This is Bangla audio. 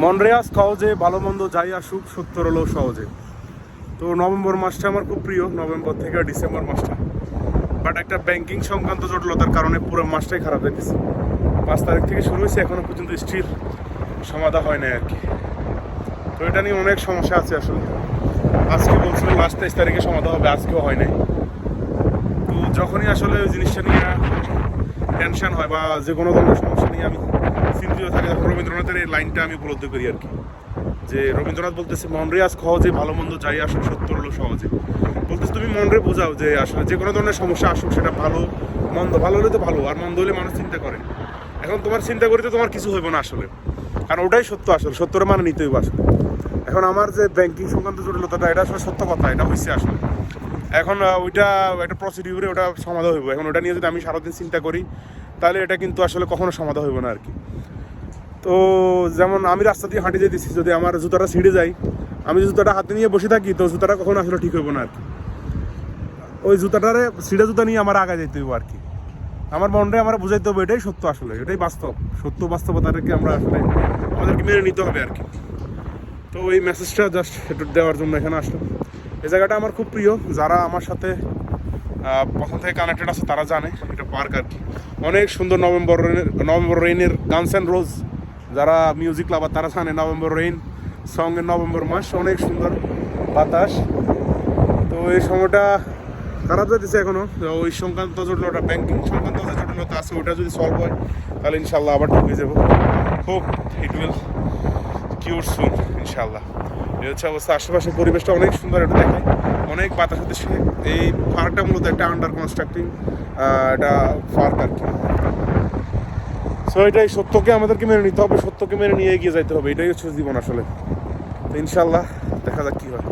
মনরে আজ সহজে, ভালো মন্দ যাই আসুক সত্তর হলেও সহজে। তো নভেম্বর মাসটা আমার খুব প্রিয়, নভেম্বর থেকে ডিসেম্বর মাসটা। বাট একটা ব্যাংকিং সংক্রান্ত জটিলতার কারণে পুরো মাসটাই খারাপ হয়ে গেছে। 5 তারিখ থেকে শুরু হয়েছে, এখনো পর্যন্ত স্টিল সমাধা হয় নাই আর কি। তো এটা নিয়ে অনেক সমস্যা আছে আসলে। আজকে বলছিল লাস্ট 23 তারিখে সমাধা হবে, আজকেও হয় নাই। তো যখনই আসলে ওই জিনিসটা নিয়ে টেনশন হয় বা যে কোনো ধরনের সমস্যা নিয়ে আমি চিন্তিত থাকি, তখন রবীন্দ্রনাথের এই লাইনটা আমি উপলব্ধি করি আর কি। যে রবীন্দ্রনাথ বলতেছে মনরে আজ সহজে, ভালো মন্দ যাই আসুক সত্তর হলো সহজে। বলতেছে তুমি মনরে বোঝাও যে আসলে যে কোনো ধরনের সমস্যা আসুক, সেটা ভালো মন্দ, ভালো হলে তো ভালো, আর মন্দ হলে মানুষ চিন্তা করে। এখন তোমার চিন্তা করিতে তোমার কিছু হইব না আসলে, কারণ ওটাই সত্য আসলে, সত্যরে মানে নিতে হইব আসলে। এখন আমার যে ব্যাংকিং সংক্রান্ত জটিলতাটা, এটা আসলে সত্য কথা, এটা হয়েছে আসলে। এখন ওইটা একটা প্রসিডিউরে ওটা সমাধান হইব। এখন ওটা নিয়ে যদি আমি সারাদিন চিন্তা করি, তাহলে এটা কিন্তু আসলে কখনো সমাধান হইব না আর কি। তো যেমন আমি রাস্তা দিয়ে হাঁটি যেতেছি, যদি আমার জুতাটা ছিঁড়ে যায়, আমি জুতাটা হাতে নিয়ে বসে থাকি, তো জুতাটা কখনো আসলে ঠিক হইব না আর কি। ওই জুতাটারে ছিঁড়ে জুতা নিয়ে আমার আগে যেতে হইব আর কি। আমার মনটাই আমার বুঝাইতে হবে, এটাই সত্য আসলে, এটাই বাস্তব, সত্য বাস্তবতাটাকে আমরা আসলে আমাদেরকে মেনে নিতে হবে আর কি। তো এই মেসেজটা জাস্ট একটু দেওয়ার জন্য এখানে আসলাম। এই জায়গাটা আমার খুব প্রিয়, যারা আমার সাথে প্রথম থেকে কানেক্টেড আছে তারা জানে এটা পার্ক আর কি। অনেক সুন্দর নভেম্বর রেইনের গানস অ্যান্ড রোজ, যারা মিউজিক লাভার তারা জানে নভেম্বর রেইন সঙ্গের নভেম্বর মাস অনেক সুন্দর বাতাস। তো এই সময়টা খারাপ যাচ্ছে এখনো। ওই সংক্রান্ত জটিলতা, ব্যাংকিং সংক্রান্ত যে জটিলতা আছে, ওটা যদি সলভ হয় তাহলে ইনশাল্লাহ আবার ঠিক হয়ে যাবো। হোপ ইট উইল কিউর সুন ইনশাল্লাহ। এই হচ্ছে অবস্থা। আশেপাশের পরিবেশটা অনেক সুন্দর, এটা দেখায় অনেক বাতাস হতেছে। এই পার্কটা মূলত একটা আন্ডার কনস্ট্রাক্টিং এটা পার্ক আর কি। সো এটাই, সত্যকে আমাদেরকে মেনে নিতে হবে, সত্যকে মেনে নিয়ে এগিয়ে যাইতে হবে, এটাই হচ্ছে জীবন আসলে। তো ইনশাল্লাহ দেখা যাক কী হয়।